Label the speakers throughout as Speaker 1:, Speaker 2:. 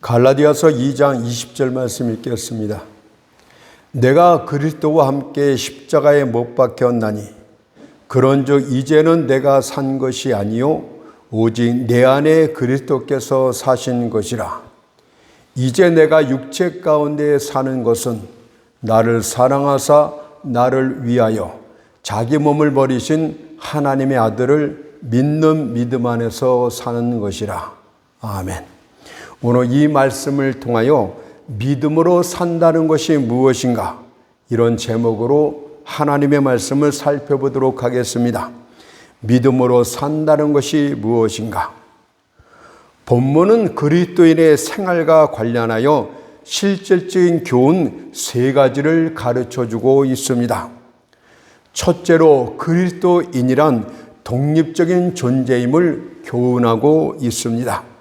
Speaker 1: 갈라디아서 2장 20절 말씀 읽겠습니다. 내가 그리스도와 함께 십자가에 못 박혔나니 그런즉 이제는 내가 산 것이 아니요 오직 내 안에 그리스도께서 사신 것이라. 이제 내가 육체 가운데 사는 것은 나를 사랑하사 나를 위하여 자기 몸을 버리신 하나님의 아들을 믿는 믿음 안에서 사는 것이라. 아멘. 오늘 이 말씀을 통하여 믿음으로 산다는 것이 무엇인가? 이런 제목으로 하나님의 말씀을 살펴보도록 하겠습니다. 믿음으로 산다는 것이 무엇인가? 본문은 그리스도인의 생활과 관련하여 실질적인 교훈 세 가지를 가르쳐주고 있습니다. 첫째로 그리스도인이란 독립적인 존재임을 교훈하고 있습니다.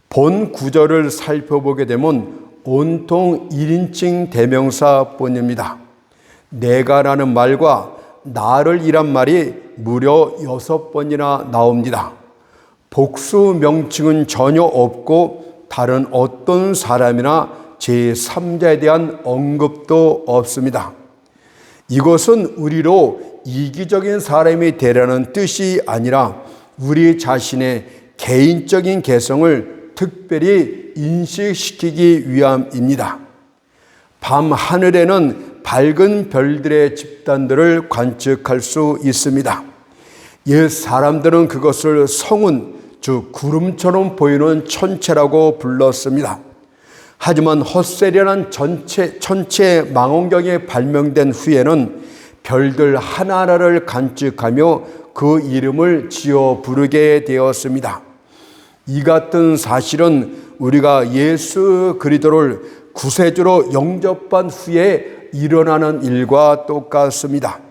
Speaker 1: 본 구절을 살펴보게 되면 온통 1인칭 대명사뿐입니다. 내가라는 말과 나를 이란 말이 무려 6번이나 나옵니다. 복수 명칭은 전혀 없고 다른 어떤 사람이나 제3자에 대한 언급도 없습니다. 이것은 우리로 이기적인 사람이 되려는 뜻이 아니라 우리 자신의 개인적인 개성을 특별히 인식시키기 위함입니다. 밤 하늘에는 밝은 별들의 집단들을 관측할 수 있습니다. 옛 사람들은 그것을 성운, 즉 구름처럼 보이는 천체라고 불렀습니다. 하지만 헛세련한 천체 망원경에 발명된 후에는 별들 하나하나를 관측하며 그 이름을 지어 부르게 되었습니다. 이 같은 사실은 우리가 예수 그리스도를 구세주로 영접한 후에 일어나는 일과 똑같습니다.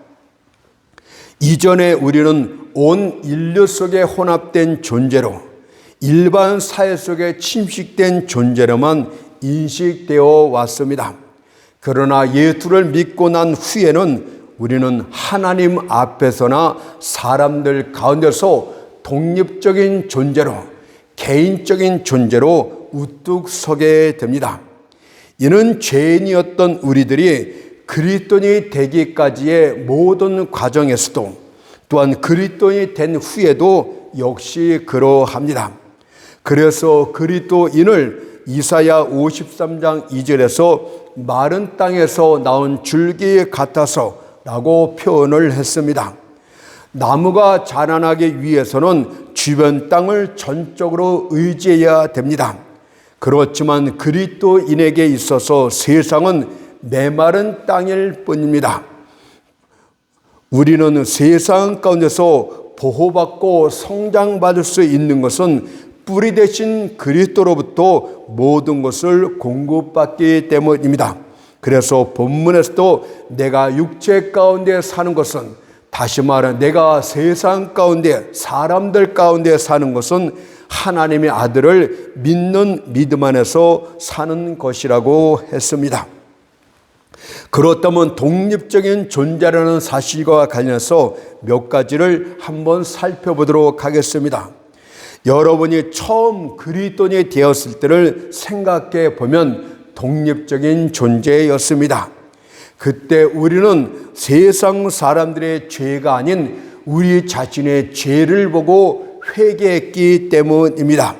Speaker 1: 이전에 우리는 온 인류 속에 혼합된 존재로 일반 사회 속에 침식된 존재로만 인식되어 왔습니다. 그러나 예수를 믿고 난 후에는 우리는 하나님 앞에서나 사람들 가운데서 독립적인 존재로 개인적인 존재로 우뚝 서게 됩니다. 이는 죄인이었던 우리들이 그리스도인이 되기까지의 모든 과정에서도 또한 그리스도인이 된 후에도 역시 그러합니다. 그래서 그리스도인을 이사야 53장 2절에서 마른 땅에서 나온 줄기 같아서 라고 표현을 했습니다. 나무가 자라나기 위해서는 주변 땅을 전적으로 의지해야 됩니다. 그렇지만 그리스도인에게 있어서 세상은 메마른 땅일 뿐입니다. 우리는 세상 가운데서 보호받고 성장받을 수 있는 것은 뿌리 대신 그리스도로부터 모든 것을 공급받기 때문입니다. 그래서 본문에서도 내가 육체 가운데 사는 것은, 다시 말해 내가 세상 가운데 사람들 가운데 사는 것은 하나님의 아들을 믿는 믿음 안에서 사는 것이라고 했습니다. 그렇다면 독립적인 존재라는 사실과 관련해서 몇 가지를 한번 살펴보도록 하겠습니다. 여러분이 처음 그리스도인이 되었을 때를 생각해 보면 독립적인 존재였습니다. 그때 우리는 세상 사람들의 죄가 아닌 우리 자신의 죄를 보고 회개했기 때문입니다.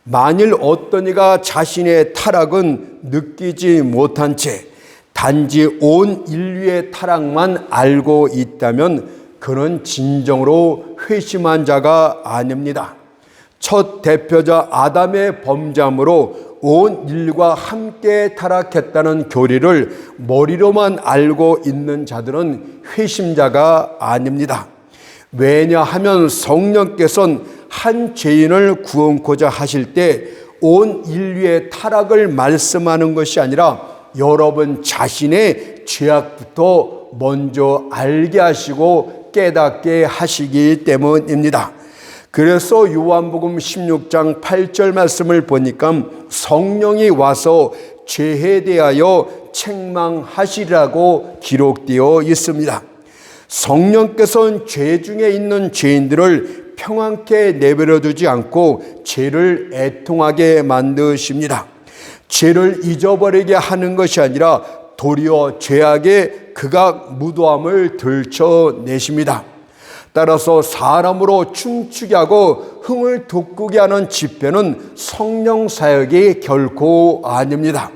Speaker 1: 만일 어떤 이가 자신의 타락은 느끼지 못한 채 단지 온 인류의 타락만 알고 있다면 그는 진정으로 회심한 자가 아닙니다. 첫 대표자 아담의 범죄함으로 온 인류가 함께 타락했다는 교리를 머리로만 알고 있는 자들은 회심자가 아닙니다. 왜냐하면 성령께서는 한 죄인을 구원코자 하실 때 온 인류의 타락을 말씀하는 것이 아니라 여러분 자신의 죄악부터 먼저 알게 하시고 깨닫게 하시기 때문입니다. 그래서 요한복음 16장 8절 말씀을 보니까 성령이 와서 죄에 대하여 책망하시라고 기록되어 있습니다. 성령께서는 죄 중에 있는 죄인들을 평안케 내버려 두지 않고 죄를 애통하게 만드십니다. 죄를 잊어버리게 하는 것이 아니라 도리어 죄악의 극악 무도함을 들춰내십니다. 따라서 사람으로 춤추게 하고 흥을 돋구게 하는 집회는 성령 사역이 결코 아닙니다.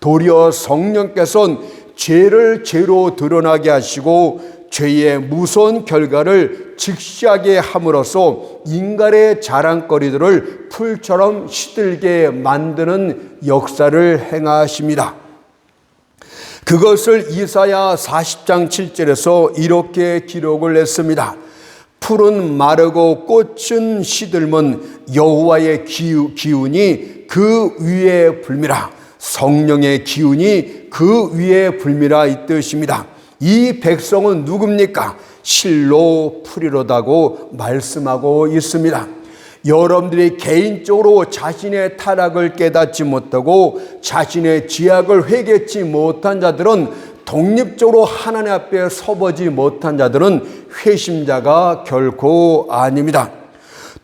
Speaker 1: 도리어 성령께서는 죄를 죄로 드러나게 하시고 죄의 무서운 결과를 직시하게 함으로써 인간의 자랑거리들을 풀처럼 시들게 만드는 역사를 행하십니다. 그것을 이사야 40장 7절에서 이렇게 기록을 했습니다. 풀은 마르고 꽃은 시들면 여호와의 기운이 그 위에 불미라. 성령의 기운이 그 위에 불미라 이 뜻입니다. 이 백성은 누굽니까? 실로 풀이로다고 말씀하고 있습니다. 여러분들이 개인적으로 자신의 타락을 깨닫지 못하고 자신의 죄악을 회개치 못한 자들은, 독립적으로 하나님 앞에 서보지 못한 자들은 회심자가 결코 아닙니다.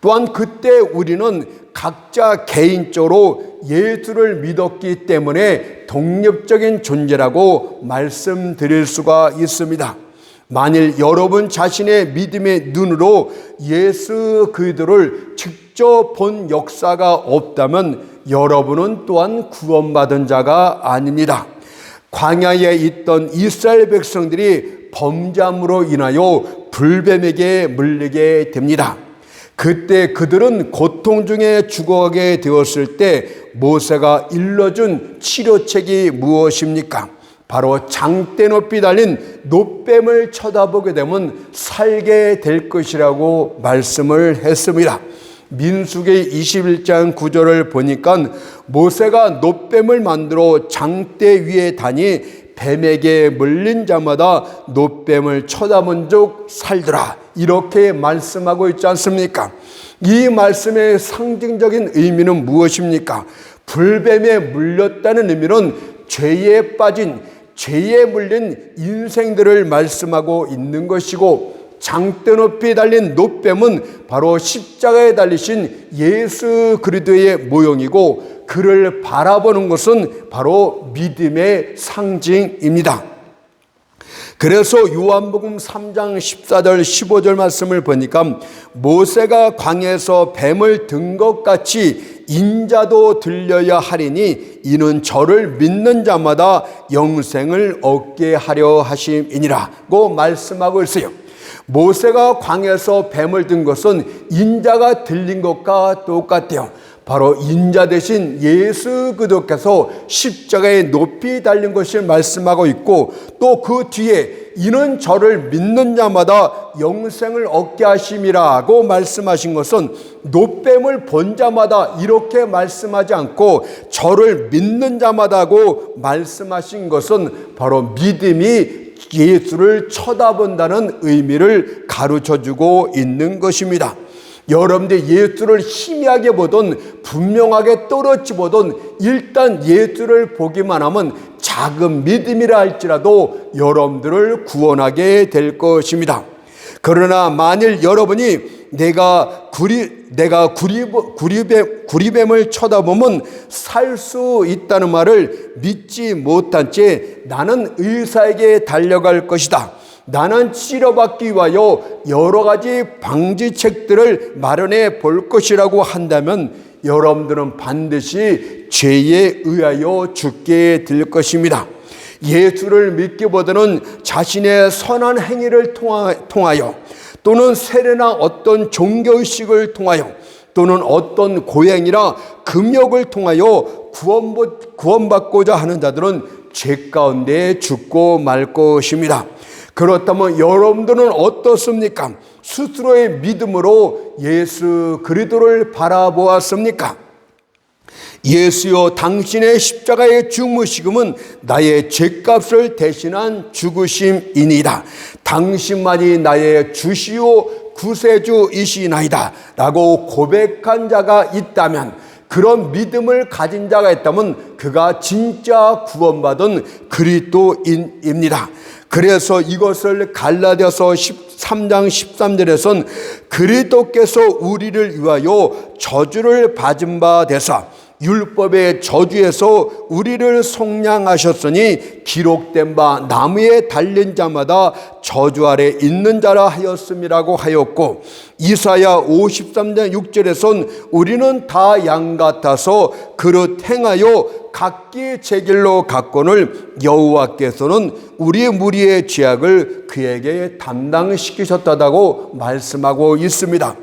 Speaker 1: 또한 그때 우리는 각자 개인적으로 예수를 믿었기 때문에 독립적인 존재라고 말씀드릴 수가 있습니다. 만일 여러분 자신의 믿음의 눈으로 예수 그리스도를 직접 본 역사가 없다면 여러분은 또한 구원받은 자가 아닙니다. 광야에 있던 이스라엘 백성들이 범죄함으로 인하여 불뱀에게 물리게 됩니다. 그때 그들은 고통 중에 죽어가게 되었을 때 모세가 일러준 치료책이 무엇입니까? 바로 장대 높이 달린 놋뱀을 쳐다보게 되면 살게 될 것이라고 말씀을 했습니다. 민수기 21장 9절을 보니까 모세가 놋뱀을 만들어 장대 위에 다니 뱀에게 물린 자마다 놋뱀을 쳐다본 적 살더라, 이렇게 말씀하고 있지 않습니까? 이 말씀의 상징적인 의미는 무엇입니까? 불뱀에 물렸다는 의미는 죄에 빠진, 죄에 물린 인생들을 말씀하고 있는 것이고, 장대 높이 달린 놋뱀은 바로 십자가에 달리신 예수 그리스도의 모형이고, 그를 바라보는 것은 바로 믿음의 상징입니다. 그래서 요한복음 3장 14절 15절 말씀을 보니까 모세가 광야에서 뱀을 든 것 같이 인자도 들려야 하리니 이는 저를 믿는 자마다 영생을 얻게 하려 하심이니라고 말씀하고 있어요. 모세가 광야에서 뱀을 든 것은 인자가 들린 것과 똑같아요. 바로 인자 대신 예수 그리스도께서 십자가에 높이 달린 것을 말씀하고 있고, 또 그 뒤에 이는 저를 믿는 자마다 영생을 얻게 하심이라고 말씀하신 것은 놋뱀을 본 자마다 이렇게 말씀하지 않고 저를 믿는 자마다고 말씀하신 것은 바로 믿음이 예수를 쳐다본다는 의미를 가르쳐주고 있는 것입니다. 여러분들 예수를 희미하게 보든 분명하게 또렷이 보든 일단 예수를 보기만 하면 작은 믿음이라 할지라도 여러분들을 구원하게 될 것입니다. 그러나 만일 여러분이 내가 구리뱀을 쳐다보면 살 수 있다는 말을 믿지 못한 채 나는 의사에게 달려갈 것이다, 나는 치료받기 위하여 여러 가지 방지책들을 마련해 볼 것이라고 한다면 여러분들은 반드시 죄에 의하여 죽게 될 것입니다. 예수를 믿기보다는 자신의 선한 행위를 통하여 또는 세례나 어떤 종교의식을 통하여 또는 어떤 고행이나 금욕을 통하여 구원받고자 하는 자들은 죄 가운데 죽고 말 것입니다. 그렇다면 여러분들은 어떻습니까? 스스로의 믿음으로 예수 그리스도를 바라보았습니까? 예수여, 당신의 십자가의 죽으심은 나의 죄값을 대신한 죽으심이니이다. 당신만이 나의 주시오 구세주이시나이다 라고 고백한 자가 있다면, 그런 믿음을 가진 자가 있다면 그가 진짜 구원받은 그리스도인입니다. 그래서 이것을 갈라디아서 3장 13절에선 그리스도께서 우리를 위하여 저주를 받은 바 되사 율법의 저주에서 우리를 속량하셨으니 기록된 바 나무에 달린 자마다 저주 아래 있는 자라 하였음이라고 하였고, 이사야 53장 6절에선 우리는 다 양 같아서 그릇 행하여 각기 제 길로 갔거늘 여호와께서는 우리 무리의 죄악을 그에게 담당시키셨다고 말씀하고 있습니다.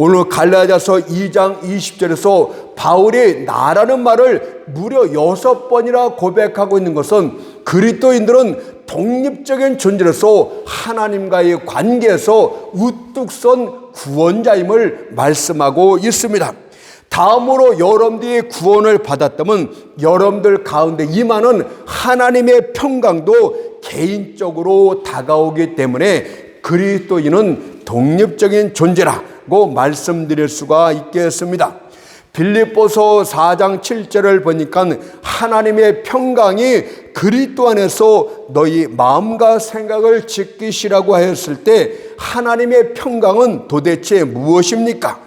Speaker 1: 오늘 갈라디아서 2장 20절에서 바울이 나라는 말을 무려 6번이나 고백하고 있는 것은 그리스도인들은 독립적인 존재로서 하나님과의 관계에서 우뚝 선 구원자임을 말씀하고 있습니다. 다음으로 여러분들이 구원을 받았다면 여러분들 가운데 임하는 하나님의 평강도 개인적으로 다가오기 때문에 그리스도인은 독립적인 존재라고 말씀드릴 수가 있겠습니다. 빌립보서 4장 7절을 보니까 하나님의 평강이 그리스도 안에서 너희 마음과 생각을 지키시라고 하였을 때 하나님의 평강은 도대체 무엇입니까?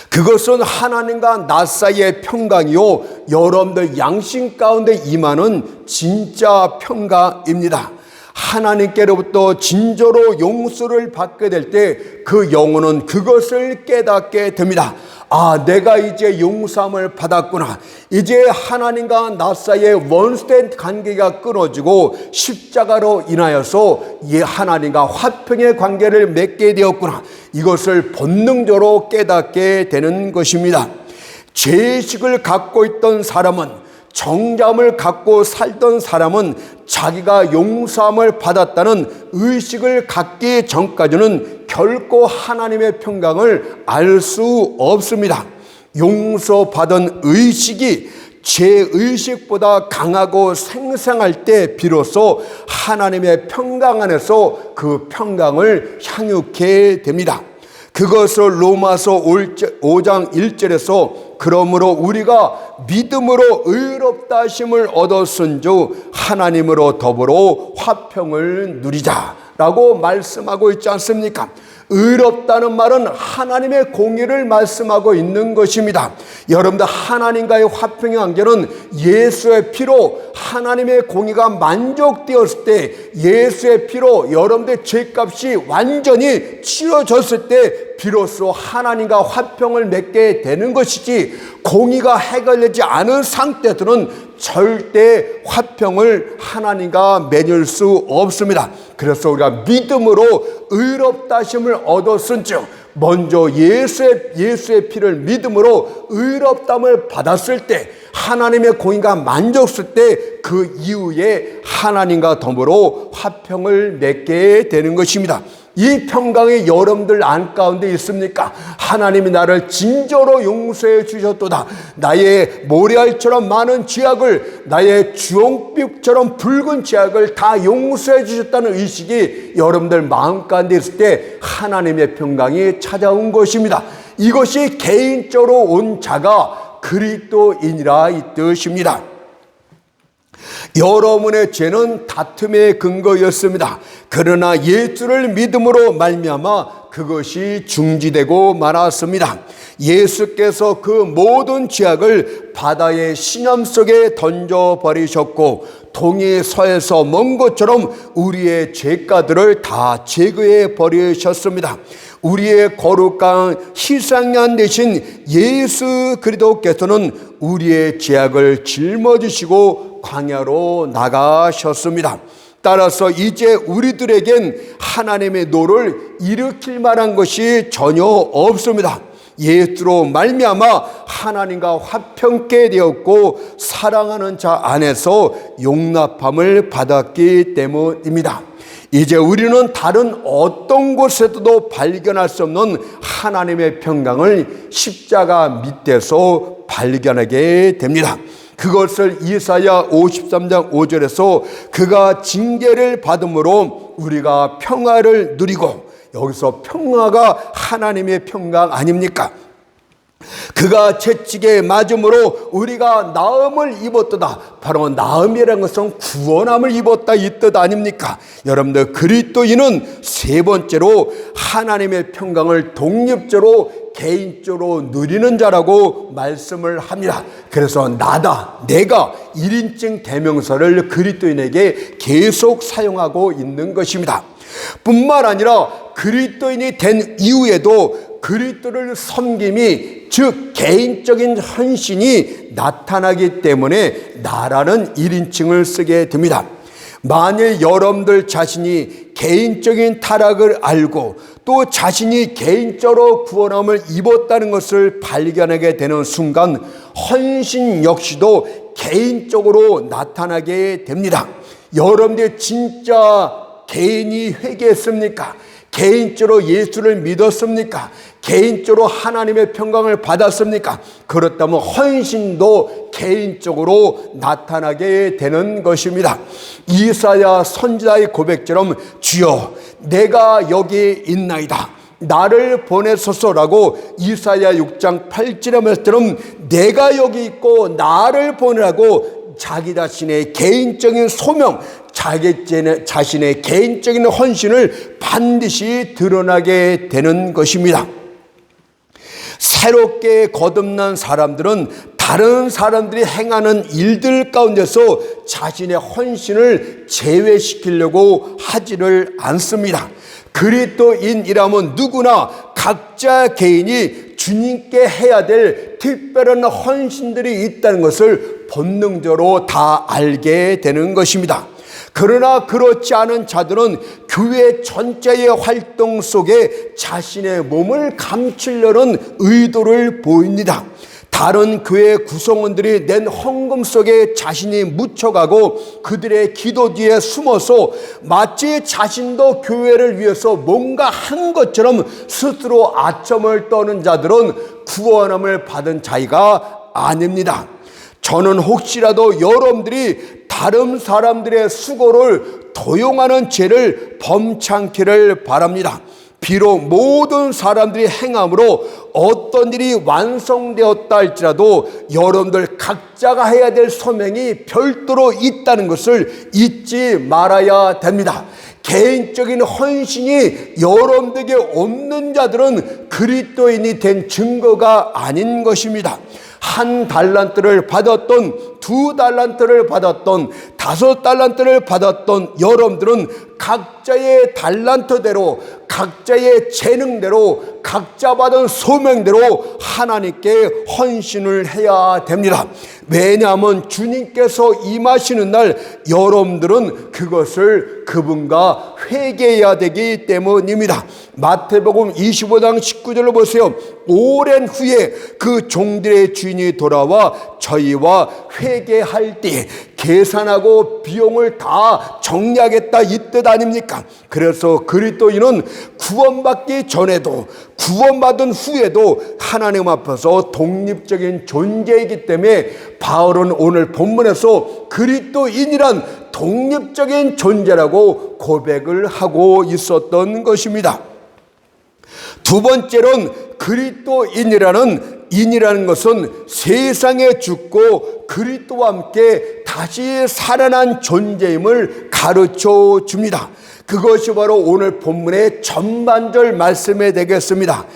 Speaker 1: 그것은 하나님과 나 사이의 평강이요, 여러분들 양심 가운데 임하는 진짜 평강입니다. 하나님께로부터 진저로 용서를 받게 될 때 그 영혼은 그것을 깨닫게 됩니다. 아, 내가 이제 용서함을 받았구나. 이제 하나님과 나 사이의 원수된 관계가 끊어지고 십자가로 인하여서 하나님과 화평의 관계를 맺게 되었구나. 이것을 본능적으로 깨닫게 되는 것입니다. 죄의식을 갖고 있던 사람은, 정죄함을 갖고 살던 사람은 자기가 용서함을 받았다는 의식을 갖기 전까지는 결코 하나님의 평강을 알 수 없습니다. 용서받은 의식이 죄의식보다 강하고 생생할 때 비로소 하나님의 평강 안에서 그 평강을 향유하게 됩니다. 그것을 로마서 5장 1절에서 그러므로 우리가 믿음으로 의롭다 하심을 얻었은즉 하나님으로 더불어 화평을 누리자라고 말씀하고 있지 않습니까? 의롭다는 말은 하나님의 공의를 말씀하고 있는 것입니다. 여러분들, 하나님과의 화평의 관계는 예수의 피로 하나님의 공의가 만족되었을 때, 예수의 피로 여러분들의 죄값이 완전히 치러졌을 때 비로소 하나님과 화평을 맺게 되는 것이지, 공의가 해결되지 않은 상태에서는 절대 화평을 하나님과 맺을 수 없습니다. 그래서 우리가 믿음으로 의롭다 하심을 얻었은즉, 먼저 예수의 피를 믿음으로 의롭다함을 받았을 때, 하나님의 공의가 만족했을 때 그 이후에 하나님과 더불어 화평을 맺게 되는 것입니다. 이 평강이 여러분들 안 가운데 있습니까? 하나님이 나를 진저로 용서해 주셨도다. 나의 모래알처럼 많은 죄악을, 나의 주홍빛처럼 붉은 죄악을 다 용서해 주셨다는 의식이 여러분들 마음 가운데 있을 때 하나님의 평강이 찾아온 것입니다. 이것이 개인적으로 온 자가 그리스도인이라 이 뜻입니다. 여러분의 죄는 다툼의 근거였습니다. 그러나 예수를 믿음으로 말미암아 그것이 중지되고 말았습니다. 예수께서 그 모든 죄악을 바다의 신염 속에 던져버리셨고, 동이 서에서 먼 것처럼 우리의 죄가들을 다 제거해 버리셨습니다. 우리의 거룩한 희생양 되신 예수 그리스도께서는 우리의 죄악을 짊어지시고 광야로 나가셨습니다. 따라서 이제 우리들에겐 하나님의 노를 일으킬 만한 것이 전혀 없습니다. 예수로 말미암아 하나님과 화평케 되었고 사랑하는 자 안에서 용납함을 받았기 때문입니다. 이제 우리는 다른 어떤 곳에서도 발견할 수 없는 하나님의 평강을 십자가 밑에서 발견하게 됩니다. 그것을 이사야 53장 5절에서 그가 징계를 받음으로 우리가 평화를 누리고, 여기서 평화가 하나님의 평강 아닙니까? 그가 채찍에 맞음으로 우리가 나음을 입었도다. 바로 나음이라는 것은 구원함을 입었다 이 뜻 아닙니까? 여러분들, 그리스도인은 세 번째로 하나님의 평강을 독립적으로 개인적으로 누리는 자라고 말씀을 합니다. 그래서 내가 1인칭 대명사를 그리스도인에게 계속 사용하고 있는 것입니다. 뿐만 아니라 그리스도인이 된 이후에도 그리스도를 섬김이, 즉 개인적인 헌신이 나타나기 때문에 나라는 1인칭을 쓰게 됩니다. 만일 여러분들 자신이 개인적인 타락을 알고 또 자신이 개인적으로 구원함을 입었다는 것을 발견하게 되는 순간 헌신 역시도 개인적으로 나타나게 됩니다. 여러분들 진짜 개인이 회개했습니까? 개인적으로 예수를 믿었습니까? 개인적으로 하나님의 평강을 받았습니까? 그렇다면 헌신도 개인적으로 나타나게 되는 것입니다. 이사야 선지자의 고백처럼 주여 내가 여기 있나이다, 나를 보내소서라고 이사야 6장 8절의 말씀처럼 내가 여기 있고 나를 보내라고 자기 자신의 개인적인 소명, 자기 자신의 개인적인 헌신을 반드시 드러나게 되는 것입니다. 새롭게 거듭난 사람들은 다른 사람들이 행하는 일들 가운데서 자신의 헌신을 제외시키려고 하지를 않습니다. 그리스도인이라면 누구나 각자 개인이 주님께 해야 될 특별한 헌신들이 있다는 것을 본능적으로 다 알게 되는 것입니다. 그러나 그렇지 않은 자들은 교회 전체의 활동 속에 자신의 몸을 감추려는 의도를 보입니다. 다른 교회 구성원들이 낸 헌금 속에 자신이 묻혀가고 그들의 기도 뒤에 숨어서 마치 자신도 교회를 위해서 뭔가 한 것처럼 스스로 아첨을 떠는 자들은 구원함을 받은 자가 아닙니다. 저는 혹시라도 여러분들이 다른 사람들의 수고를 도용하는 죄를 범치 않기를 바랍니다. 비록 모든 사람들이 행함으로 어떤 일이 완성되었다 할지라도 여러분들 각자가 해야 될 소명이 별도로 있다는 것을 잊지 말아야 됩니다. 개인적인 헌신이 여러분들에게 없는 자들은 그리스도인이 된 증거가 아닌 것입니다. 1달란트를 받았던 2달란트를 받았던 5달란트를 받았던 여러분들은 각자의 달란트대로 각자의 재능대로 각자 받은 소명대로 하나님께 헌신을 해야 됩니다. 왜냐하면 주님께서 임하시는 날 여러분들은 그것을 그분과 회개해야 되기 때문입니다. 마태복음 25장 19절을 보세요. 오랜 후에 그 종들의 주인이 돌아와 저희와 회개할 때 계산하고 비용을 다 정리하겠다 이 뜻 아닙니까? 그래서 그리스도인은 구원받기 전에도 구원받은 후에도 하나님 앞에서 독립적인 존재이기 때문에 바울은 오늘 본문에서 그리스도인이란 독립적인 존재라고 고백을 하고 있었던 것입니다. 두 번째로는 그리스도인이라는 것은 세상에 죽고 그리스도와 함께 다시 살아난 존재임을 가르쳐 줍니다. 그것이 바로 오늘 본문의 전반절 말씀이 되겠습니다.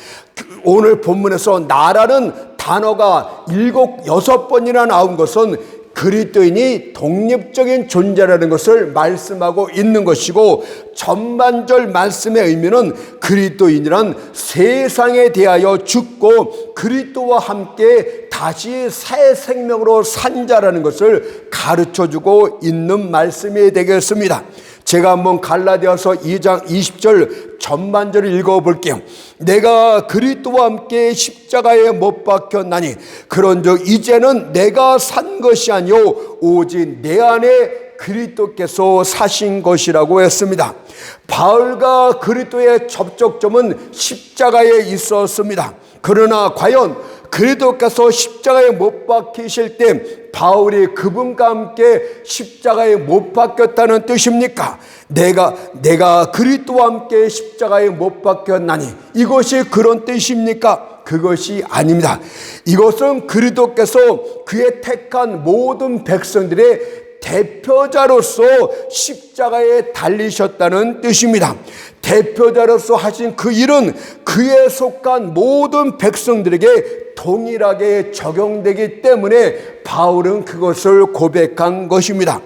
Speaker 1: 오늘 본문에서 나라는 단어가 6번이나 나온 것은 그리스도인이 독립적인 존재라는 것을 말씀하고 있는 것이고, 전반절 말씀의 의미는 그리스도인이란 세상에 대하여 죽고 그리스도와 함께 다시 새 생명으로 산 자라는 것을 가르쳐주고 있는 말씀이 되겠습니다. 제가 한번 갈라디아서 2장 20절 전반절을 읽어볼게요. 내가 그리스도와 함께 십자가에 못 박혔나니 그런즉 이제는 내가 산 것이 아니요 오직 내 안에 그리스도께서 사신 것이라고 했습니다. 바울과 그리스도의 접촉점은 십자가에 있었습니다. 그러나 과연 그리스도께서 십자가에 못 박히실 때 바울이 그분과 함께 십자가에 못 박혔다는 뜻입니까? 내가 그리스도와 함께 십자가에 못 박혔나니 이것이 그런 뜻입니까? 그것이 아닙니다. 이것은 그리스도께서 그의 택한 모든 백성들의 대표자로서 십자가에 달리셨다는 뜻입니다. 대표자로서 하신 그 일은 그에 속한 모든 백성들에게 동일하게 적용되기 때문에 바울은 그것을 고백한 것입니다.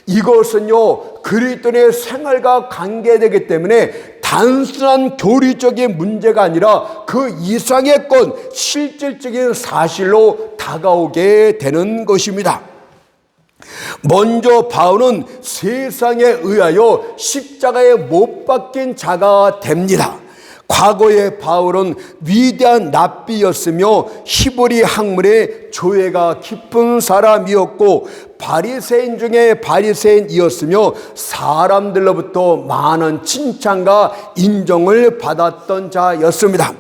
Speaker 1: 이것은요, 그리스도의 생활과 관계되기 때문에 단순한 교리적인 문제가 아니라 그 이상의 것, 실질적인 사실로 다가오게 되는 것입니다. 먼저 바울은 세상에 의하여 십자가에 못 박힌 자가 됩니다. 과거에 바울은 위대한 랍비였으며 히브리 학문의 조예가 깊은 사람이었고 바리새인 중에 바리새인이었으며 사람들로부터 많은 칭찬과 인정을 받았던 자였습니다.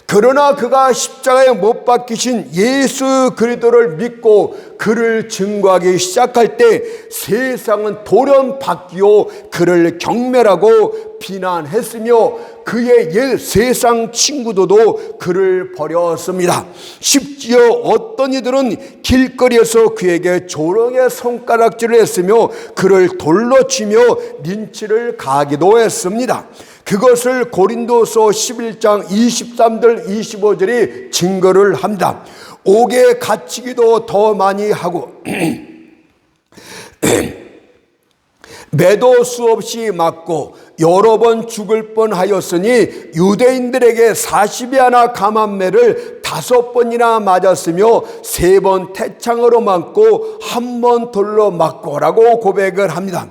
Speaker 1: 그러나 그가 십자가에 못 박히신 예수 그리스도를 믿고 그를 증거하기 시작할 때 세상은 돌연 바뀌어 그를 경멸하고 비난했으며 그의 옛 세상 친구들도 그를 버렸습니다. 심지어 어떤 이들은 길거리에서 그에게 조롱의 손가락질을 했으며 그를 돌로 치며 린치를 가기도 했습니다. 그것을 고린도서 11장 23절 25절이 증거를 합니다. 옥에 갇히기도 더 많이 하고 매도 수없이 맞고 여러 번 죽을 뻔하였으니 유대인들에게 40이 하나 감한매를 5번이나 맞았으며 3번 태창으로 맞고 1번 돌로 맞고라고 고백을 합니다.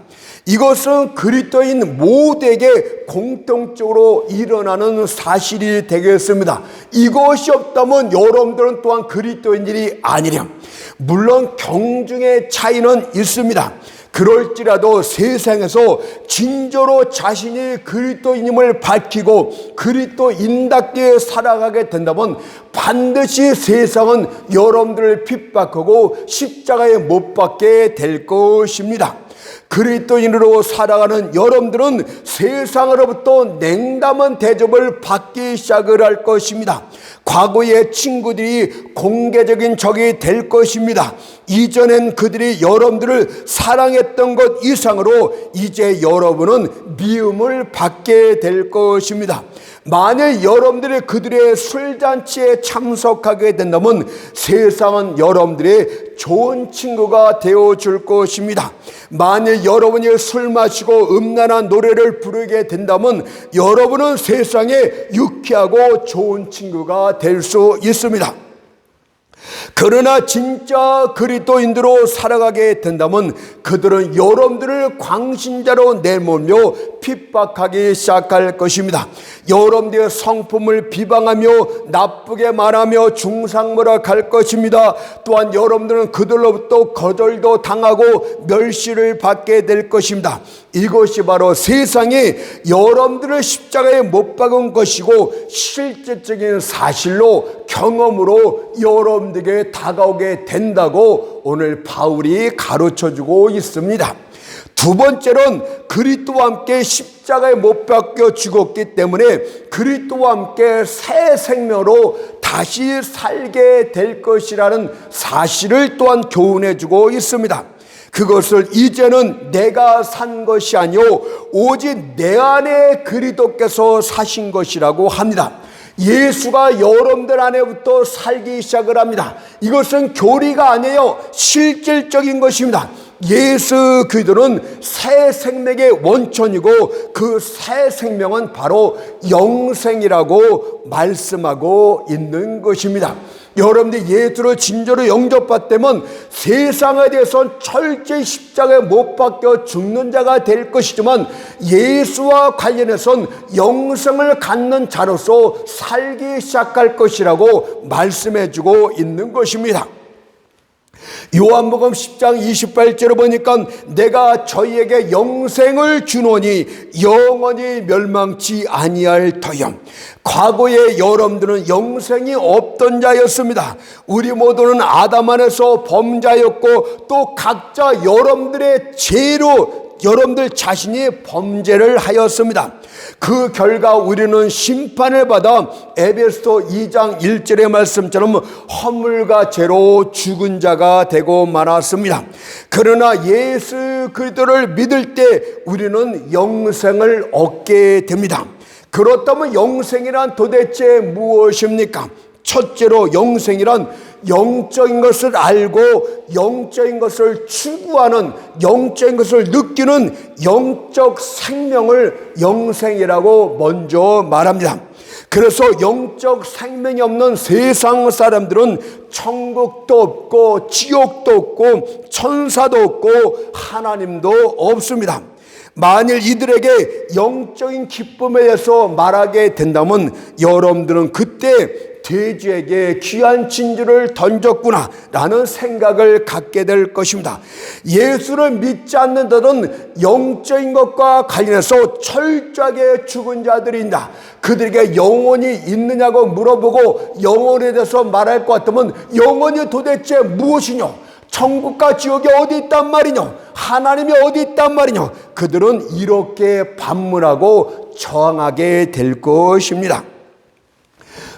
Speaker 1: 이것은 그리스도인 모두에게 공통적으로 일어나는 사실이 되겠습니다. 이것이 없다면 여러분들은 또한 그리스도인들이 아니랴. 물론 경중의 차이는 있습니다. 그럴지라도 세상에서 진짜로 자신이 그리스도인임을 밝히고 그리스도인답게 살아가게 된다면 반드시 세상은 여러분들을 핍박하고 십자가에 못 박게 될 것입니다. 그리스도인으로 살아가는 여러분들은 세상으로부터 냉담한 대접을 받기 시작을 할 것입니다. 과거의 친구들이 공개적인 적이 될 것입니다. 이전엔 그들이 여러분들을 사랑했던 것 이상으로 이제 여러분은 미움을 받게 될 것입니다. 만일 여러분들이 그들의 술잔치에 참석하게 된다면 세상은 여러분들의 좋은 친구가 되어줄 것입니다. 만일 여러분이 술 마시고 음란한 노래를 부르게 된다면 여러분은 세상에 유쾌하고 좋은 친구가 될 수 있습니다. 그러나 진짜 그리스도인으로 살아가게 된다면 그들은 여러분들을 광신자로 내몰며 핍박하기 시작할 것입니다. 여러분들의 성품을 비방하며 나쁘게 말하며 중상모략할 것입니다. 또한 여러분들은 그들로부터 거절도 당하고 멸시를 받게 될 것입니다. 이것이 바로 세상이 여러분들을 십자가에 못 박은 것이고 실질적인 사실로 경험으로 여러분들에게 다가오게 된다고 오늘 바울이 가르쳐주고 있습니다. 두 번째로는 그리스도와 함께 십자가에 못 박혀 죽었기 때문에 그리스도와 함께 새 생명으로 다시 살게 될 것이라는 사실을 또한 교훈해주고 있습니다. 그것을 이제는 내가 산 것이 아니요 오직 내 안에 그리스도께서 사신 것이라고 합니다. 예수가 여러분들 안에부터 살기 시작을 합니다. 이것은 교리가 아니에요. 실질적인 것입니다. 예수 그리스도는 새 생명의 원천이고 그 새 생명은 바로 영생이라고 말씀하고 있는 것입니다. 여러분들이 예수를 진짜로 영접받다면 세상에 대해서는 철저히 십자가에 못 박혀 죽는 자가 될 것이지만 예수와 관련해서는 영생을 갖는 자로서 살기 시작할 것이라고 말씀해주고 있는 것입니다. 요한복음 10장 28절을 보니까 내가 저희에게 영생을 주노니 영원히 멸망치 아니할 터여. 과거에 여러분들은 영생이 없던 자였습니다. 우리 모두는 아담 안에서 범자였고 또 각자 여러분들의 죄로 여러분들 자신이 범죄를 하였습니다. 그 결과 우리는 심판을 받아 에베소 2장 1절의 말씀처럼 허물과 죄로 죽은 자가 되고 말았습니다. 그러나 예수 그리스도를 믿을 때 우리는 영생을 얻게 됩니다. 그렇다면 영생이란 도대체 무엇입니까? 첫째로 영생이란 영적인 것을 알고 영적인 것을 추구하는, 영적인 것을 느끼는 영적 생명을 영생이라고 먼저 말합니다. 그래서 영적 생명이 없는 세상 사람들은 천국도 없고 지옥도 없고 천사도 없고 하나님도 없습니다. 만일 이들에게 영적인 기쁨에 대해서 말하게 된다면 여러분들은 그때 돼지에게 귀한 진주를 던졌구나 라는 생각을 갖게 될 것입니다. 예수를 믿지 않는 자들은 영적인 것과 관련해서 철저하게 죽은 자들이다. 그들에게 영혼이 있느냐고 물어보고 영혼에 대해서 말할 것 같으면 영혼이 도대체 무엇이냐, 천국과 지옥이 어디 있단 말이냐, 하나님이 어디 있단 말이냐, 그들은 이렇게 반문하고 저항하게 될 것입니다.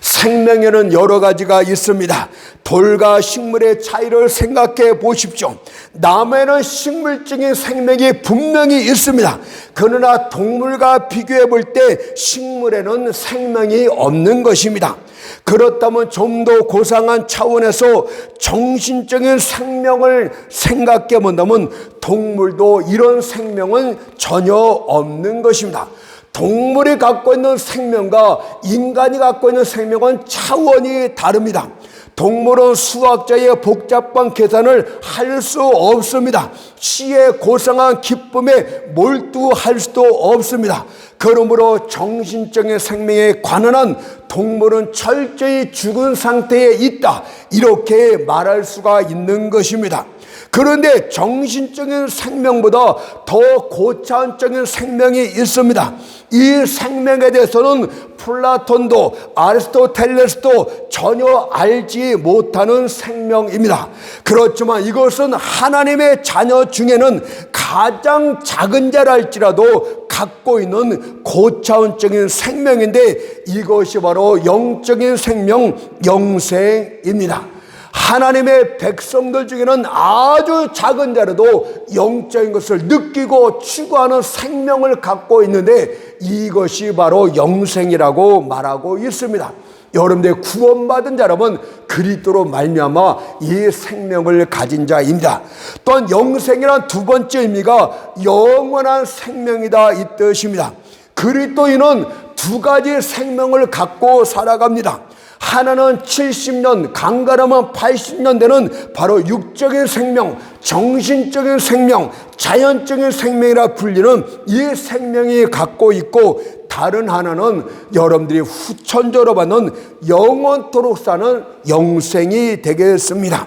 Speaker 1: 생명에는 여러 가지가 있습니다. 돌과 식물의 차이를 생각해 보십시오. 나무에는 식물적인 생명이 분명히 있습니다. 그러나 동물과 비교해 볼 때 식물에는 생명이 없는 것입니다. 그렇다면 좀 더 고상한 차원에서 정신적인 생명을 생각해 본다면 동물도 이런 생명은 전혀 없는 것입니다. 동물이 갖고 있는 생명과 인간이 갖고 있는 생명은 차원이 다릅니다. 동물은 수학자의 복잡한 계산을 할 수 없습니다. 시의 고상한 기쁨에 몰두할 수도 없습니다. 그러므로 정신적인 생명에 관한 동물은 철저히 죽은 상태에 있다, 이렇게 말할 수가 있는 것입니다. 그런데 정신적인 생명보다 더 고차원적인 생명이 있습니다. 이 생명에 대해서는 플라톤도 아리스토텔레스도 전혀 알지 못하는 생명입니다. 그렇지만 이것은 하나님의 자녀 중에는 가장 작은 자라 할지라도 갖고 있는 고차원적인 생명인데 이것이 바로 영적인 생명, 영생입니다. 하나님의 백성들 중에는 아주 작은 자라도 영적인 것을 느끼고 추구하는 생명을 갖고 있는데 이것이 바로 영생이라고 말하고 있습니다. 여러분들 구원받은 자라면 그리스도로 말미암아 이 생명을 가진 자입니다. 또한 영생이란 두 번째 의미가 영원한 생명이다, 이 뜻입니다. 그리스도인은 두 가지 생명을 갖고 살아갑니다. 하나는 70년, 강건하면 80년 되는 바로 육적인 생명, 정신적인 생명, 자연적인 생명이라 불리는 이 생명이 갖고 있고, 다른 하나는 여러분들이 후천적으로 받는 영원토록 사는 영생이 되겠습니다.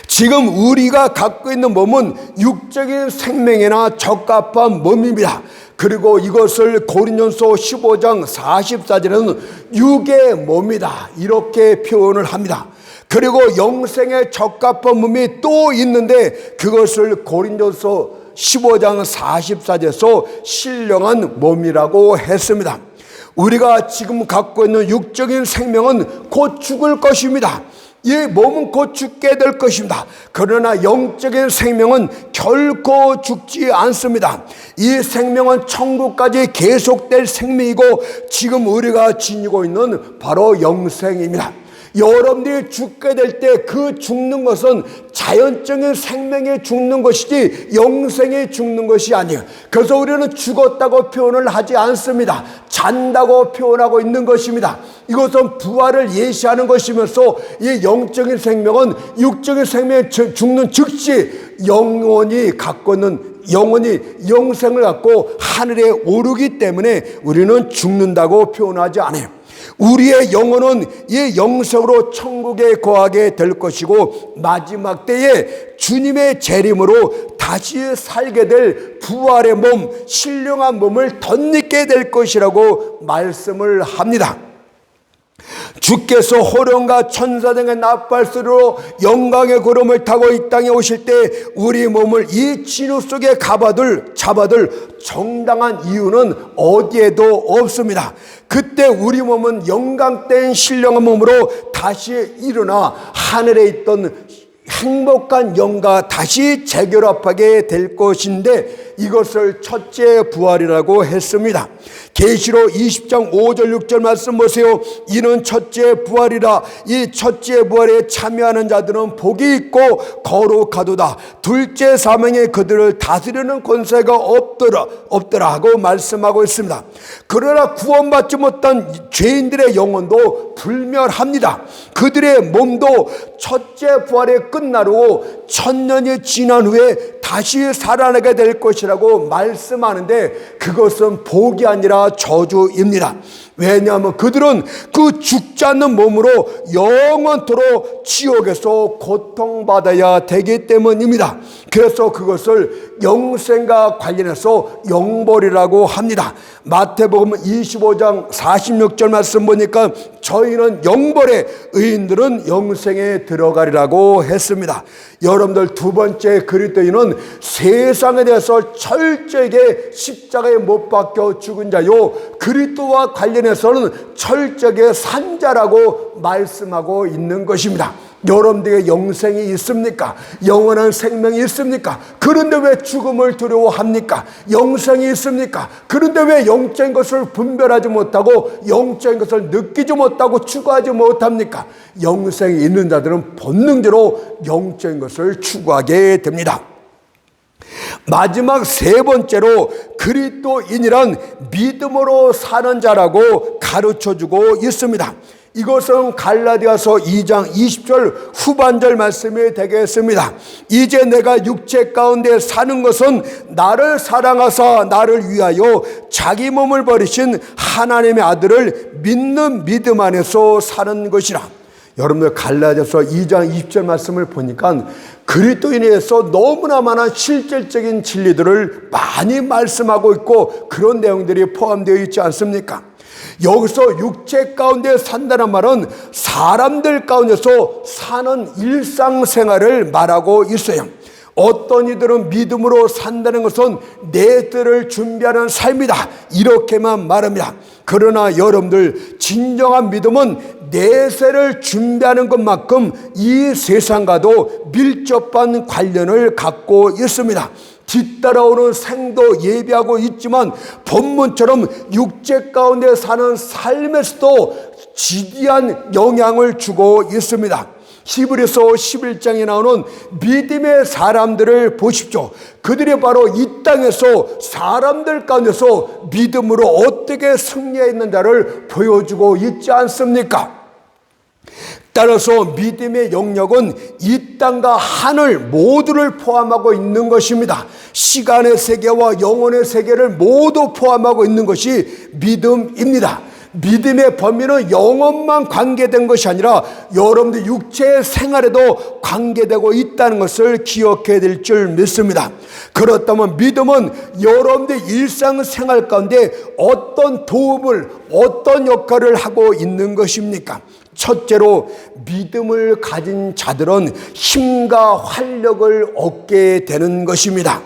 Speaker 1: 지금 우리가 갖고 있는 몸은 육적인 생명이나 적합한 몸입니다. 그리고 이것을 고린도전서 15장 44절에는 육의 몸이다, 이렇게 표현을 합니다. 그리고 영생에 적합한 몸이 또 있는데 그것을 고린도전서 15장 44절에서 신령한 몸이라고 했습니다. 우리가 지금 갖고 있는 육적인 생명은 곧 죽을 것입니다. 이 몸은 곧 죽게 될 것입니다. 그러나 영적인 생명은 결코 죽지 않습니다. 이 생명은 천국까지 계속될 생명이고 지금 우리가 지니고 있는 바로 영생입니다. 여러분들이 죽게 될 때 그 죽는 것은 자연적인 생명이 죽는 것이지 영생이 죽는 것이 아니에요. 그래서 우리는 죽었다고 표현을 하지 않습니다. 잔다고 표현하고 있는 것입니다. 이것은 부활을 예시하는 것이면서 이 영적인 생명은 육적인 생명이 죽는 즉시 영혼이 갖고 있는, 영혼이 영생을 갖고 하늘에 오르기 때문에 우리는 죽는다고 표현하지 않아요. 우리의 영혼은 이 영생으로 천국에 거하게 될 것이고 마지막 때에 주님의 재림으로 다시 살게 될 부활의 몸, 신령한 몸을 덧입게 될 것이라고 말씀을 합니다. 주께서 호령과 천사 등의 나팔소리로 영광의 구름을 타고 이 땅에 오실 때 우리 몸을 이 진흙 속에 잡아둘 정당한 이유는 어디에도 없습니다. 그때 우리 몸은 영광된 신령한 몸으로 다시 일어나 하늘에 있던 행복한 영과 다시 재결합하게 될 것인데 이것을 첫째 부활이라고 했습니다. 계시록 20장 5절 6절 말씀 보세요. 이는 첫째 부활이라. 이 첫째 부활에 참여하는 자들은 복이 있고 거룩하도다. 둘째 사명에 그들을 다스리는 권세가 없더라 하고 말씀하고 있습니다. 그러나 구원받지 못한 죄인들의 영혼도 불멸합니다. 그들의 몸도 첫째 부활의 끝나고 1000년이 지난 후에 다시 살아나게 될 것이라고 말씀하는데 그것은 복이 아니라 저주입니다. 왜냐하면 그들은 그 죽지 않는 몸으로 영원토록 지옥에서 고통받아야 되기 때문입니다. 그래서 그것을 영생과 관련해서 영벌이라고 합니다. 마태복음 25장 46절 말씀 보니까 저희는 영벌에 의인들은 영생에 들어가리라고 했습니다. 여러분들 두 번째 그리스도인은 세상에 대해서 철저하게 십자가에 못 박혀 죽은 자요 그리스도와 관련해서는 철저하게 산 자라고 말씀하고 있는 것입니다. 여러분들에게 영생이 있습니까? 영원한 생명이 있습니까? 그런데 왜 죽음을 두려워합니까? 영생이 있습니까? 그런데 왜 영적인 것을 분별하지 못하고 영적인 것을 느끼지 못하고 추구하지 못합니까? 영생이 있는 자들은 본능대로 영적인 것을 추구하게 됩니다. 마지막 세 번째로 그리스도인이란 믿음으로 사는 자라고 가르쳐주고 있습니다. 이것은 갈라디아서 2장 20절 후반절 말씀이 되겠습니다. 이제 내가 육체 가운데 사는 것은 나를 사랑하사 나를 위하여 자기 몸을 버리신 하나님의 아들을 믿는 믿음 안에서 사는 것이라. 여러분들 갈라디아서 2장 20절 말씀을 보니까 그리스도인에서 너무나 많은 실질적인 진리들을 많이 말씀하고 있고 그런 내용들이 포함되어 있지 않습니까? 여기서 육체 가운데 산다는 말은 사람들 가운데서 사는 일상생활을 말하고 있어요. 어떤 이들은 믿음으로 산다는 것은 내 들을 준비하는 삶이다 이렇게만 말합니다. 그러나 여러분들 진정한 믿음은 내세를 준비하는 것만큼 이 세상과도 밀접한 관련을 갖고 있습니다. 뒤따라오는 생도 예비하고 있지만 본문처럼 육체 가운데 사는 삶에서도 지대한 영향을 주고 있습니다. 히브리서 11장에 나오는 믿음의 사람들을 보십시오. 그들이 바로 이 땅에서 사람들 가운데서 믿음으로 어떻게 승리했는지를 보여주고 있지 않습니까? 따라서 믿음의 영역은 이 땅과 하늘 모두를 포함하고 있는 것입니다. 시간의 세계와 영혼의 세계를 모두 포함하고 있는 것이 믿음입니다. 믿음의 범위는 영혼만 관계된 것이 아니라 여러분들 육체의 생활에도 관계되고 있다는 것을 기억해야 될 줄 믿습니다. 그렇다면 믿음은 여러분들 일상생활 가운데 어떤 도움을, 어떤 역할을 하고 있는 것입니까? 첫째로 믿음을 가진 자들은 힘과 활력을 얻게 되는 것입니다.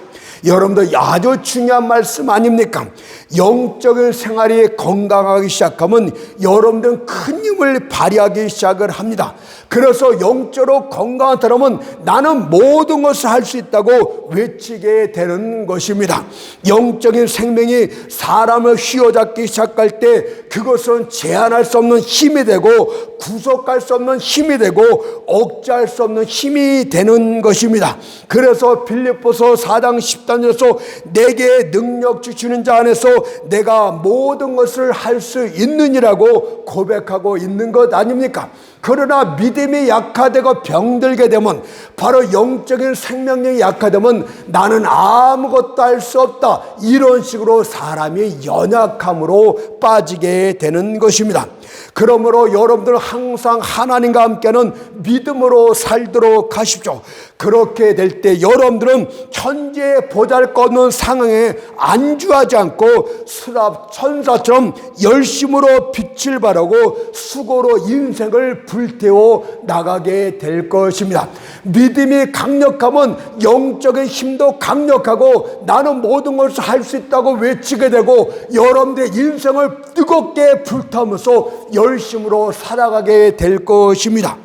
Speaker 1: 여러분들 아주 중요한 말씀 아닙니까? 영적인 생활이 건강하기 시작하면 여러분들은 큰 힘을 발휘하기 시작을 합니다. 그래서 영적으로 건강한 사람은 나는 모든 것을 할 수 있다고 외치게 되는 것입니다. 영적인 생명이 사람을 휘어잡기 시작할 때 그것은 제한할 수 없는 힘이 되고 구속할 수 없는 힘이 되고 억제할 수 없는 힘이 되는 것입니다. 그래서 빌립보서 4장 10단에서 내게 능력 주시는 자 안에서 내가 모든 것을 할 수 있느니라고 고백하고 있는 것 아닙니까? 그러나 믿음이 약화되고 병들게 되면 바로 영적인 생명력이 약화되면 나는 아무것도 할 수 없다 이런 식으로 사람이 연약함으로 빠지게 되는 것입니다. 그러므로 여러분들 항상 하나님과 함께하는 믿음으로 살도록 하십시오. 그렇게 될 때 여러분들은 현재 보잘것없는 상황에 안주하지 않고 스랍 천사처럼 열심으로 빛을 발하고 수고로 인생을 불태워 나가게 될 것입니다. 믿음이 강력하면 영적인 힘도 강력하고 나는 모든 것을 할 수 있다고 외치게 되고 여러분들의 인생을 뜨겁게 불타면서 열심으로 살아가게 될 것입니다.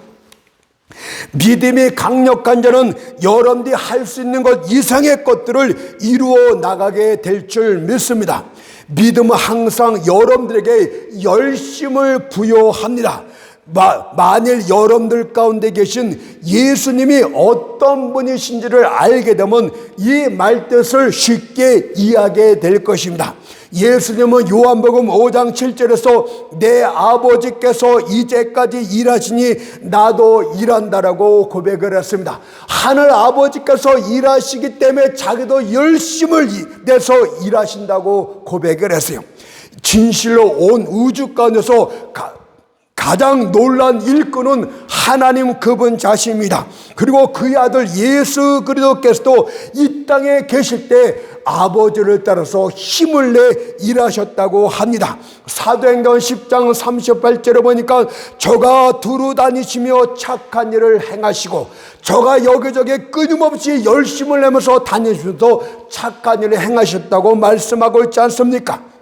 Speaker 1: 믿음이 강력한 자는 여러분들이 할 수 있는 것 이상의 것들을 이루어 나가게 될 줄 믿습니다. 믿음은 항상 여러분들에게 열심을 부여합니다. 만일 여러분들 가운데 계신 예수님이 어떤 분이신지를 알게 되면 이 말뜻을 쉽게 이해하게 될 것입니다. 예수님은 요한복음 5장 7절에서 내 아버지께서 이제까지 일하시니 나도 일한다라고 고백을 했습니다. 하늘 아버지께서 일하시기 때문에 자기도 열심을 내서 일하신다고 고백을 했어요. 진실로 온 우주 가운데서 가장 놀란 일꾼은 하나님 그분 자신입니다. 그리고 그의 아들 예수 그리스도께서도 이 땅에 계실 때 아버지를 따라서 힘을 내 일하셨다고 합니다. 사도행전 10장 38절에 보니까 저가 두루 다니시며 착한 일을 행하시고 저가 여기저기 끊임없이 열심을 내면서 다니시면서 착한 일을 행하셨다고 말씀하고 있지 않습니까?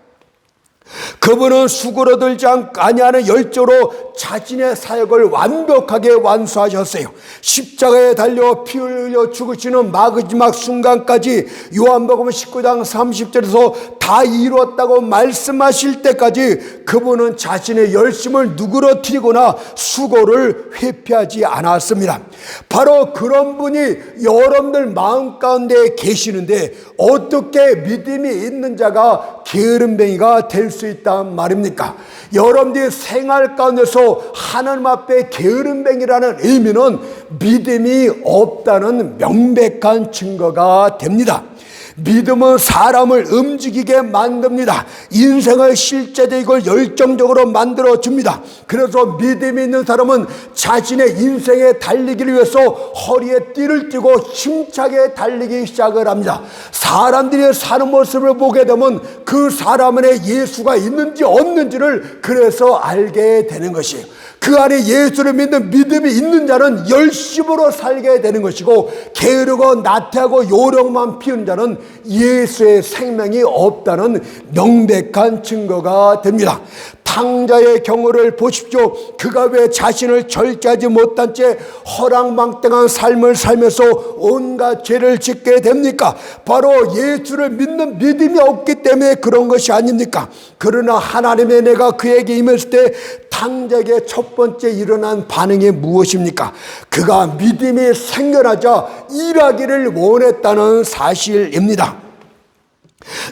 Speaker 1: 그분은 수그러들지 아니하는 열정으로 자신의 사역을 완벽하게 완수하셨어요. 십자가에 달려 피 흘려 죽으시는 마지막 순간까지 요한복음 19장 30절에서 다 이루었다고 말씀하실 때까지 그분은 자신의 열심을 누그러뜨리거나 수고를 회피하지 않았습니다. 바로 그런 분이 여러분들 마음 가운데 계시는데 어떻게 믿음이 있는 자가 게으름뱅이가 될 수 있단 말입니까? 여러분들이 생활 가운데서 하나님 앞에 게으름뱅이라는 의미는 믿음이 없다는 명백한 증거가 됩니다. 믿음은 사람을 움직이게 만듭니다. 인생을 실제적이고 열정적으로 만들어줍니다. 그래서 믿음이 있는 사람은 자신의 인생에 달리기를 위해서 허리에 띠를 띠고 힘차게 달리기 시작을 합니다. 사람들이 사는 모습을 보게 되면 그 사람 안에 예수가 있는지 없는지를 그래서 알게 되는 것이에요. 그 안에 예수를 믿는 믿음이 있는 자는 열심으로 살게 되는 것이고 게으르고 나태하고 요령만 피우는 자는 예수의 생명이 없다는 명백한 증거가 됩니다. 탕자의 경우를 보십시오. 그가 왜 자신을 절제하지 못한 채 허랑방탕한 삶을 살면서 온갖 죄를 짓게 됩니까? 바로 예수를 믿는 믿음이 없기 때문에 그런 것이 아닙니까? 그러나 하나님의 내가 그에게 임했을 때 탕자에게 첫 번째 일어난 반응이 무엇입니까? 그가 믿음이 생겨나자 일하기를 원했다는 사실입니다.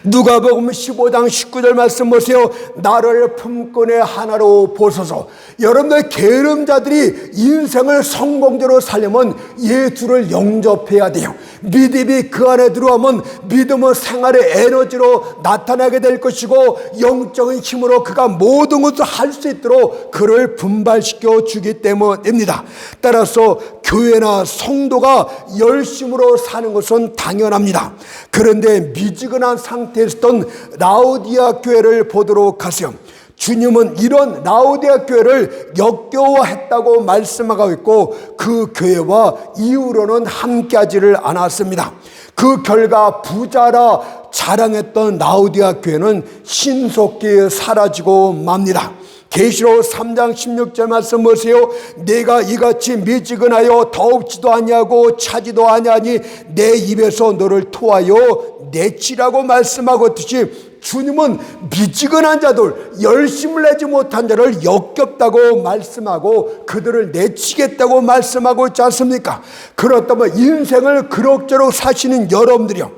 Speaker 1: 누가복음 15장 19절 말씀 보세요. 나를 품꾼의 하나로 보소서. 여러분들 게으름자들이 인생을 성공적으로 살려면 예수를 영접해야 돼요. 믿음이 그 안에 들어오면 믿음은 생활의 에너지로 나타나게 될 것이고 영적인 힘으로 그가 모든 것을 할 수 있도록 그를 분발시켜 주기 때문입니다. 따라서 교회나 성도가 열심으로 사는 것은 당연합니다. 그런데 미지근한 상태에 있던 라오디아 교회를 보도록 하세요. 주님은 이런 라오디아 교회를 역겨워했다고 말씀하고 있고 그 교회와 이후로는 함께하지를 않았습니다. 그 결과 부자라 자랑했던 라오디아 교회는 신속히 사라지고 맙니다. 계시록 3장 16절 말씀 보세요. 내가 이같이 미지근하여 더웁지도 아니하고 차지도 아니하니 내 입에서 너를 토하여 내치라고 말씀하고 있듯이 주님은 미지근한 자들, 열심을 내지 못한 자를 역겹다고 말씀하고 그들을 내치겠다고 말씀하고 있지 않습니까? 그렇다면 인생을 그럭저럭 사시는 여러분들이요,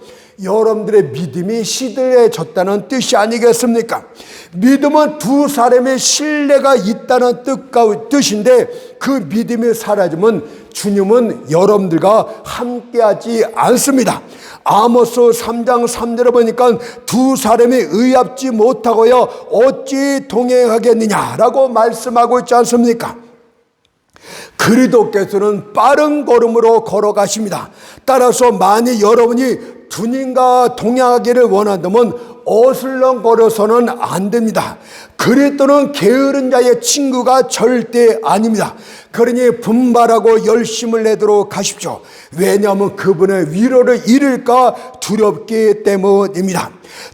Speaker 1: 여러분들의 믿음이 시들해졌다는 뜻이 아니겠습니까? 믿음은 두 사람의 신뢰가 있다는 뜻인데 그 믿음이 사라지면 주님은 여러분들과 함께하지 않습니다. 아모스 3장 3절에 보니까 두 사람이 의합지 못하고요 어찌 동행하겠느냐라고 말씀하고 있지 않습니까? 그리스도께서는 빠른 걸음으로 걸어가십니다. 따라서 만약 여러분이 주님과 동행하기를 원한다면 어슬렁거려서는 안 됩니다. 그리스도는 게으른 자의 친구가 절대 아닙니다. 그러니 분발하고 열심을 내도록 하십시오. 왜냐하면 그분의 위로를 잃을까 두렵기 때문입니다.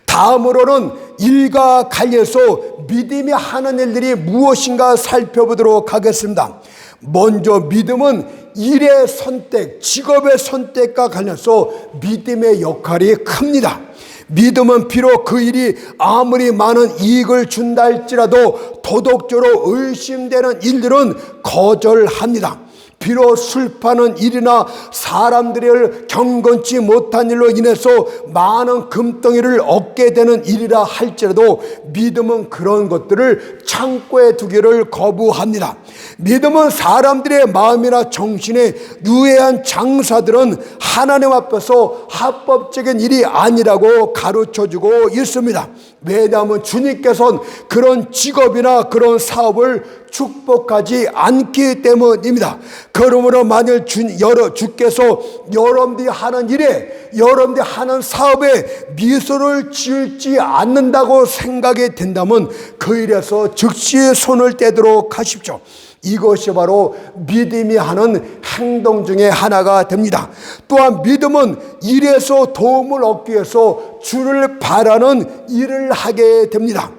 Speaker 1: 다음으로는 일과 관련해서 믿음이 하는 일들이 무엇인가 살펴보도록 하겠습니다. 먼저 믿음은 일의 선택, 직업의 선택과 관련해서 믿음의 역할이 큽니다. 믿음은 비록 그 일이 아무리 많은 이익을 준다 할지라도 도덕적으로 의심되는 일들은 거절합니다. 비록 술 파는 일이나 사람들을 경건치 못한 일로 인해서 많은 금덩이를 얻게 되는 일이라 할지라도 믿음은 그런 것들을 창고에 두기를 거부합니다. 믿음은 사람들의 마음이나 정신에 유해한 장사들은 하나님 앞에서 합법적인 일이 아니라고 가르쳐주고 있습니다. 왜냐하면 주님께서는 그런 직업이나 그런 사업을 축복하지 않기 때문입니다. 그러므로 만일 주께서 여러분들이 하는 일에, 여러분들이 하는 사업에 미소를 지을지 않는다고 생각이 된다면 그 일에서 즉시 손을 떼도록 하십시오. 이것이 바로 믿음이 하는 행동 중에 하나가 됩니다. 또한 믿음은 일에서 도움을 얻기 위해서 주를 바라는 일을 하게 됩니다.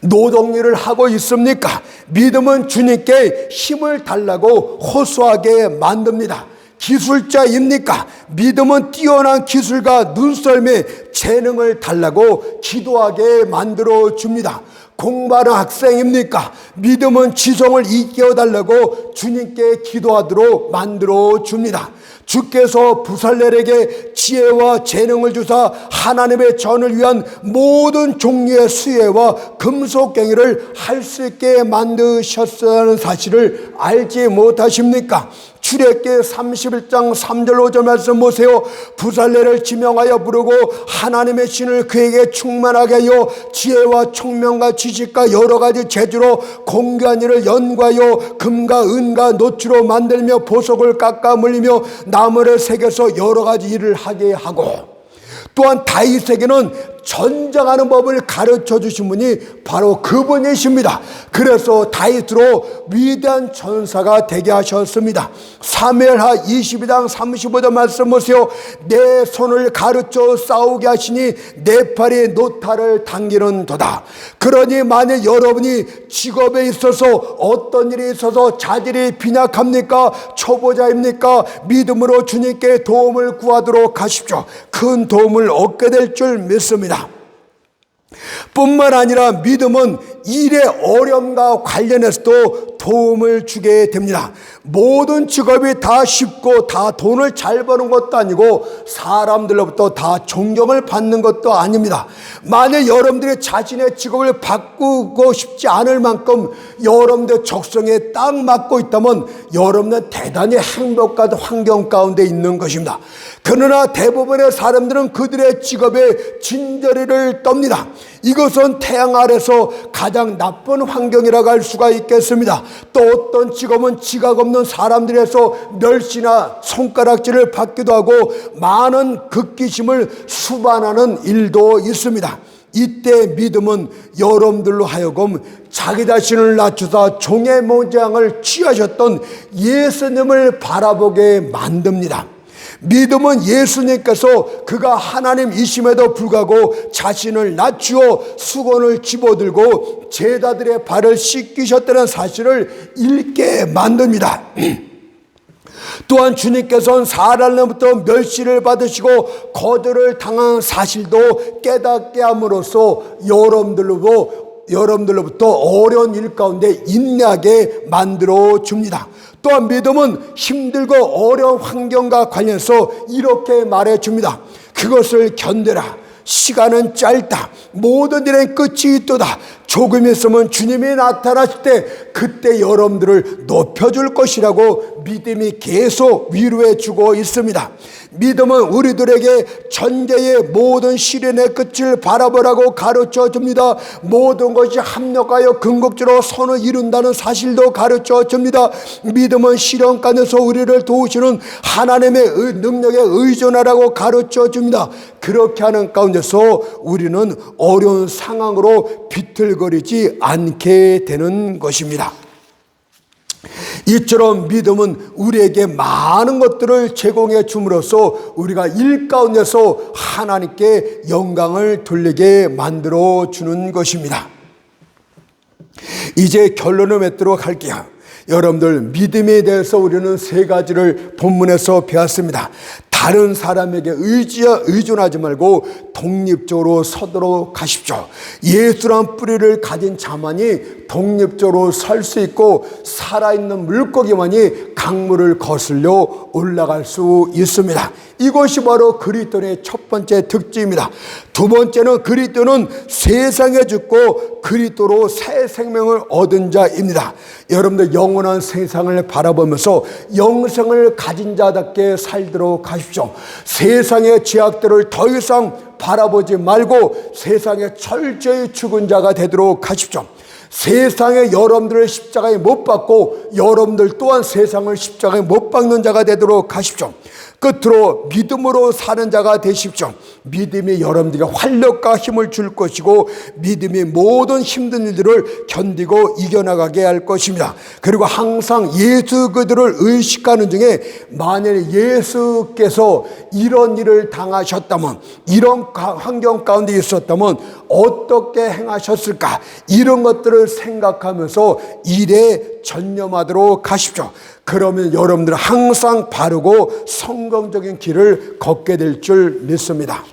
Speaker 1: 노동일을 하고 있습니까? 믿음은 주님께 힘을 달라고 호소하게 만듭니다. 기술자입니까? 믿음은 뛰어난 기술과 눈썰매, 재능을 달라고 기도하게 만들어 줍니다. 공부하는 학생입니까? 믿음은 지성을 일깨워달라고 주님께 기도하도록 만들어 줍니다. 주께서 부살렐에게 지혜와 재능을 주사 하나님의 전을 위한 모든 종류의 수혜와 금속갱이를 할 수 있게 만드셨다는 사실을 알지 못하십니까? 출애굽기 31장 3절 5절 말씀 보세요. 부살렐을 지명하여 부르고 하나님의 신을 그에게 충만하게 하여 지혜와 총명과 지식과 여러 가지 재주로 공교한 일을 연구하여 금과 은과 노추로 만들며 보석을 깎아 물리며 나무를 새겨서 여러 가지 일을 하게 하고, 또한 다윗에게는 전쟁하는 법을 가르쳐 주신 분이 바로 그분이십니다. 그래서 다윗으로 위대한 전사가 되게 하셨습니다. 사무엘하 22장 35절 말씀 보세요. 내 손을 가르쳐 싸우게 하시니 내 팔이 노타를 당기는도다. 그러니 만약 여러분이 직업에 있어서 어떤 일이 있어서 자질이 빈약합니까? 초보자입니까? 믿음으로 주님께 도움을 구하도록 하십시오. 큰 도움을 얻게 될 줄 믿습니다. 뿐만 아니라 믿음은 일의 어려움과 관련해서도 도움을 주게 됩니다. 모든 직업이 다 쉽고 다 돈을 잘 버는 것도 아니고 사람들로부터 다 존경을 받는 것도 아닙니다. 만약 여러분들이 자신의 직업을 바꾸고 싶지 않을 만큼 여러분들 적성에 딱 맞고 있다면 여러분은 대단히 행복한 환경 가운데 있는 것입니다. 그러나 대부분의 사람들은 그들의 직업에 진저리를 떱니다. 이것은 태양 아래서 가장 나쁜 환경이라고 할 수가 있겠습니다. 또 어떤 직업은 지각 없는 사람들에서 멸시나 손가락질을 받기도 하고 많은 극기심을 수반하는 일도 있습니다. 이때 믿음은 여러분들로 하여금 자기 자신을 낮추사 종의 모양을 취하셨던 예수님을 바라보게 만듭니다. 믿음은 예수님께서 그가 하나님이심에도 불구하고 자신을 낮추어 수건을 집어들고 제자들의 발을 씻기셨다는 사실을 읽게 만듭니다. 또한 주님께서는 사람으로부터 멸시를 받으시고 거절을 당한 사실도 깨닫게 함으로써 여러분들로부터 어려운 일 가운데 인내하게 만들어 줍니다. 또한 믿음은 힘들고 어려운 환경과 관련해서 이렇게 말해 줍니다. 그것을 견뎌라. 시간은 짧다. 모든 일엔 끝이 있도다. 조금 있으면 주님이 나타나실 때 그때 여러분들을 높여줄 것이라고 믿음이 계속 위로해 주고 있습니다. 믿음은 우리들에게 전제의 모든 시련의 끝을 바라보라고 가르쳐 줍니다. 모든 것이 합력하여 궁극적으로 선을 이룬다는 사실도 가르쳐 줍니다. 믿음은 시련 가운데서 우리를 도우시는 하나님의 능력에 의존하라고 가르쳐 줍니다. 그렇게 하는 가운데서 우리는 어려운 상황으로 비틀거리지 않게 되는 것입니다. 이처럼 믿음은 우리에게 많은 것들을 제공해 줌으로써 우리가 일 가운데서 하나님께 영광을 돌리게 만들어 주는 것입니다. 이제 결론을 맺도록 할게요. 여러분들, 믿음에 대해서 우리는 세 가지를 본문에서 배웠습니다. 다른 사람에게 의존하지 말고 독립적으로 서도록 하십시오. 예수란 뿌리를 가진 자만이 독립적으로 설 수 있고 살아있는 물고기만이 강물을 거슬려 올라갈 수 있습니다. 이것이 바로 그리스도의 첫 번째 특징입니다. 두 번째는 그리스도는 세상에 죽고 그리스도로 새 생명을 얻은 자입니다. 여러분들, 영원한 세상을 바라보면서 영생을 가진 자답게 살도록 하십시오. 세상의 죄악들을 더 이상 바라보지 말고 세상에 철저히 죽은 자가 되도록 하십시오. 세상에 여러분들을 십자가에 못 박고 여러분들 또한 세상을 십자가에 못 박는 자가 되도록 하십시오. 끝으로 믿음으로 사는 자가 되십시오. 믿음이 여러분들에게 활력과 힘을 줄 것이고 믿음이 모든 힘든 일들을 견디고 이겨나가게 할 것입니다. 그리고 항상 예수 그들을 의식하는 중에 만일 예수께서 이런 일을 당하셨다면, 이런 환경 가운데 있었다면 어떻게 행하셨을까, 이런 것들을 생각하면서 일에 전념하도록 하십시오. 그러면 여러분들은 항상 바르고 성공적인 길을 걷게 될 줄 믿습니다.